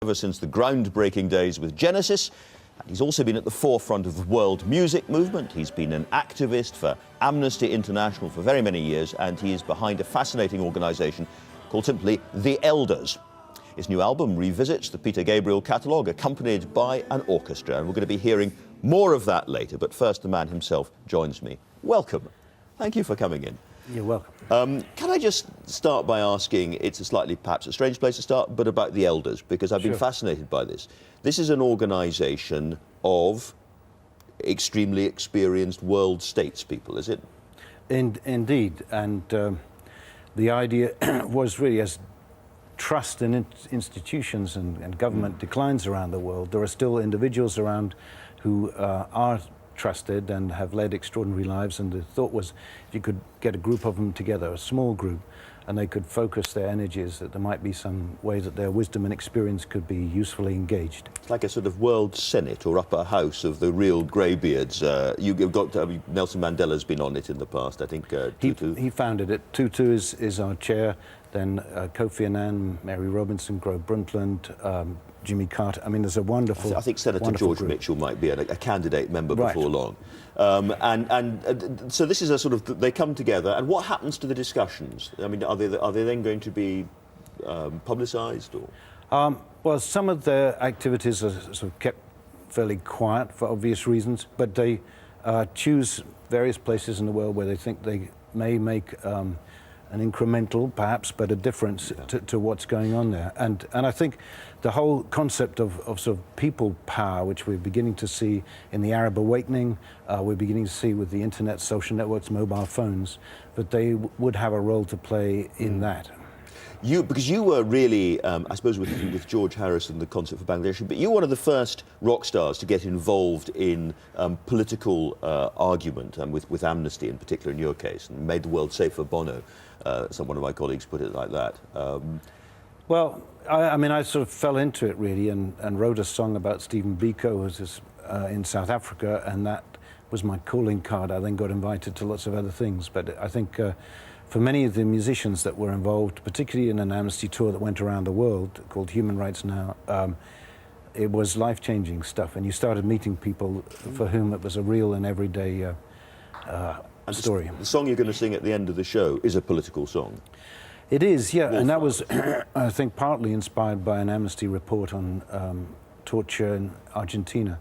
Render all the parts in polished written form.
ever since the groundbreaking days with Genesis. And he's also been at the forefront of the world music movement. He's been an activist for Amnesty International for very many years, and he is behind a fascinating organisation called simply The Elders. His new album revisits the Peter Gabriel catalogue, accompanied by an orchestra, and we're going to be hearing more of that later. But first, the man himself joins me. Welcome. Thank you for coming in. You're welcome. Can I just start by asking, it's a slightly, perhaps a strange place to start, but about The Elders, because I've been fascinated by this. This is an organisation of extremely experienced world statespeople, is it? Indeed, and the idea was really, as trust in institutions and government declines around the world, there are still individuals around who are trusted and have led extraordinary lives, and the thought was if you could get a group of them together, a small group, and they could focus their energies, that there might be some way that their wisdom and experience could be usefully engaged. It's like a sort of world senate or upper house of the real greybeards. You've got Nelson Mandela's been on it in the past, I think. Tutu. He founded it. Tutu is our chair, then Kofi Annan, Mary Robinson, Grove Brundtland, Jimmy Carter. I mean, there's a wonderful. I think Senator George group. Mitchell might be a candidate member before long. So this is a sort of, they come together, and what happens to the discussions? I mean, are they then going to be publicised, or? Well, some of their activities are sort of kept fairly quiet for obvious reasons, but they choose various places in the world where they think they may make an incremental, perhaps, but a difference to what's going on there. And I think the whole concept of sort of people power, which we're beginning to see in the Arab awakening, we're beginning to see with the internet, social networks, mobile phones, that they would have a role to play in that. Because you were really, I suppose, with George Harrison, the concert for Bangladesh, but you were one of the first rock stars to get involved in political argument, and with Amnesty in particular in your case, and made the world safe for Bono. One of my colleagues put it like that. Well, I mean, I sort of fell into it really, and wrote a song about Stephen Biko, who was in South Africa, and that was my calling card. I then got invited to lots of other things, but I think for many of the musicians that were involved, particularly in an Amnesty tour that went around the world called Human Rights Now, it was life-changing stuff, and you started meeting people for whom it was a real and everyday story. The song you're going to sing at the end of the show is a political song. It is, yeah, and that was, I think, partly inspired by an Amnesty report on torture in Argentina,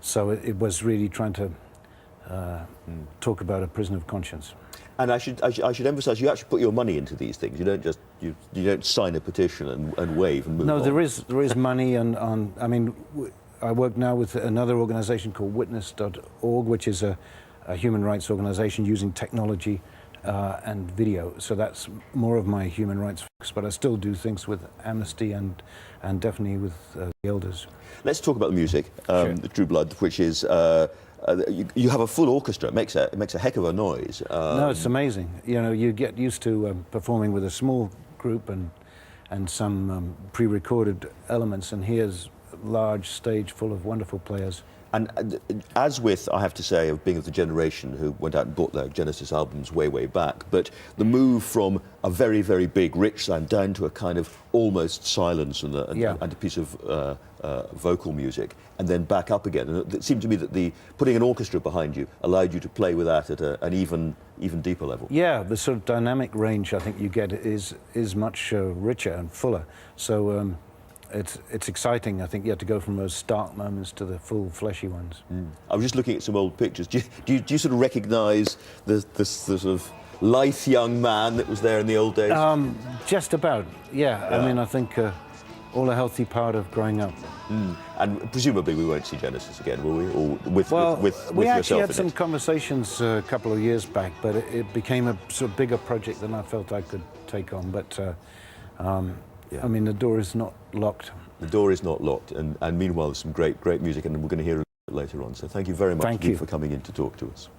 so it was really trying to talk about a prison of conscience. And I should emphasise, you actually put your money into these things. You don't just you don't sign a petition and wave and move on. No, there is money, and I mean, I work now with another organisation called Witness.org, which is a human rights organisation using technology and video. So that's more of my human rights focus, but I still do things with Amnesty and definitely with The Elders. Let's talk about the music, the True Blood, which is. You have a full orchestra. It makes a heck of a noise. No, it's amazing. You know, you get used to performing with a small group and some pre-recorded elements, and here's a large stage full of wonderful players. And as with, I have to say, of being of the generation who went out and bought their Genesis albums way back, but the move from a very, very big, rich sound down to a kind of almost silence and a piece of vocal music, and then back up again. And it seemed to me that putting an orchestra behind you allowed you to play with that at an even deeper level. Yeah, the sort of dynamic range I think you get is much richer and fuller. So. It's exciting, I think, to go from those stark moments to the full fleshy ones. I was just looking at some old pictures. Do you sort of recognise the sort of lithe young man that was there in the old days? Just about, yeah. I mean, I think all a healthy part of growing up. And presumably we won't see Genesis again, will we? Or with we yourself actually had in some it? Conversations a couple of years back, but it became a sort of bigger project than I felt I could take on. But I mean, the door is not locked. The door is not locked, and meanwhile there's some great music, and we're going to hear it later on. So thank you very much for coming in to talk to us.